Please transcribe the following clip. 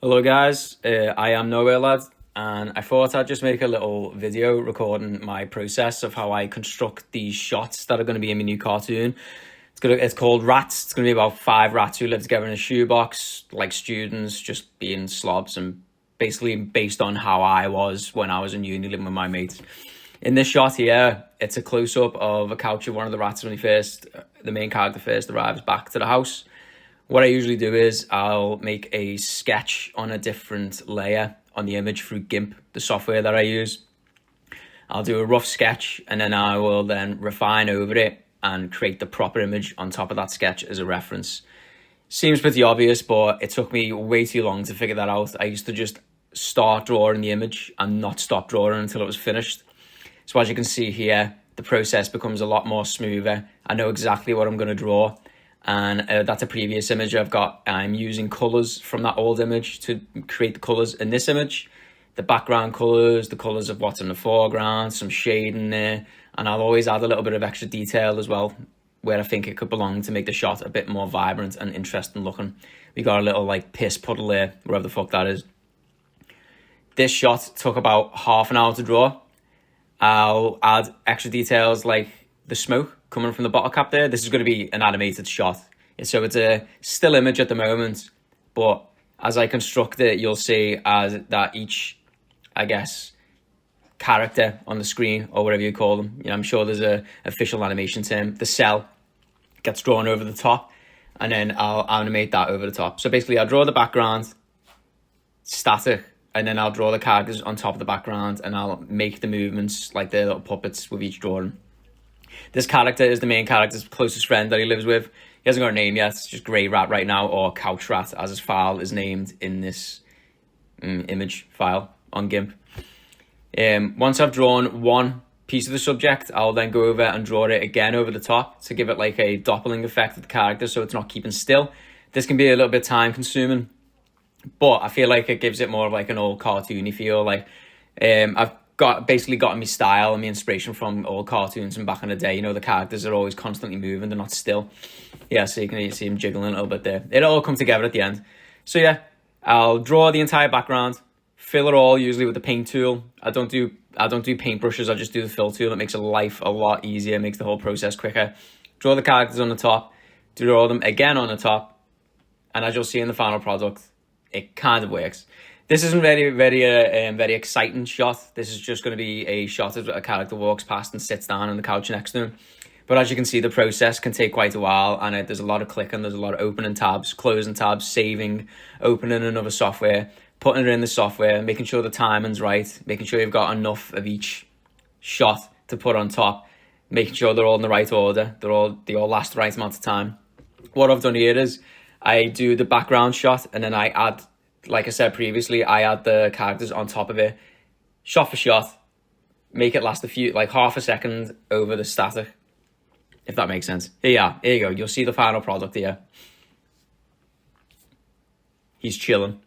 Hello guys, I am NowhereLad, and I thought I'd just make a little video recording my process of how I construct these shots that are going to be in my new cartoon. It's called Rats. It's going to be about 5 rats who live together in a shoebox, like students, just being slobs, and basically based on how I was when I was in uni living with my mates. In this shot here, it's a close-up of a couch of one of the rats when the main character first arrives back to the house. What I usually do is I'll make a sketch on a different layer on the image through GIMP, the software that I use. I'll do a rough sketch and then I will then refine over it and create the proper image on top of that sketch as a reference. Seems pretty obvious, but it took me way too long to figure that out. I used to just start drawing the image and not stop drawing until it was finished. So as you can see here, the process becomes a lot more smoother. I know exactly what I'm going to draw. And that's a previous image I've got. I'm using colors from that old image to create the colors in this image. The background colors, the colors of what's in the foreground, some shade in there. And I'll always add a little bit of extra detail as well, where I think it could belong to make the shot a bit more vibrant and interesting looking. We got a little like piss puddle there, wherever the fuck that is. This shot took about half an hour to draw. I'll add extra details like the smoke coming from the bottle cap there. This is going to be an animated shot. So it's a still image at the moment, but as I construct it, you'll see that each, I guess, character on the screen, or whatever you call them, I'm sure there's a official animation term, the cell gets drawn over the top, and then I'll animate that over the top. So basically I'll draw the background static, and then I'll draw the characters on top of the background, and I'll make the movements like they're little puppets with each drawing. This character is the main character's closest friend that he lives with. He hasn't got a name yet. It's just Grey Rat right now, or Couch Rat, as his file is named in this image file on GIMP. Once I've drawn one piece of the subject, I'll then go over and draw it again over the top to give it like a doppling effect of the character, so it's not keeping still. This can be a little bit time consuming, but I feel like it gives it more of like an old cartoony feel. Like I've basically gotten my style and my inspiration from old cartoons from back in the day. The characters are always constantly moving, they're not still. Yeah, so you can see them jiggling a little bit there. It'll all come together at the end. So yeah, I'll draw the entire background, fill it all usually with the paint tool. I don't do paintbrushes, I just do the fill tool. It makes life a lot easier, makes the whole process quicker. Draw the characters on the top, draw them again on the top, and as you'll see in the final product, it kind of works. This isn't very exciting shot. This is just going to be a shot of a character walks past and sits down on the couch next to him. But as you can see, the process can take quite a while, and there's a lot of clicking, there's a lot of opening tabs, closing tabs, saving, opening another software, putting it in the software, making sure the timing's right, making sure you've got enough of each shot to put on top, making sure they're all in the right order, they all last the right amount of time. What I've done here is I do the background shot, and then I add, like I said previously, I add the characters on top of it, shot for shot, make it last half a second over the static, if that makes sense. Here you go. You'll see the final product here. He's chilling.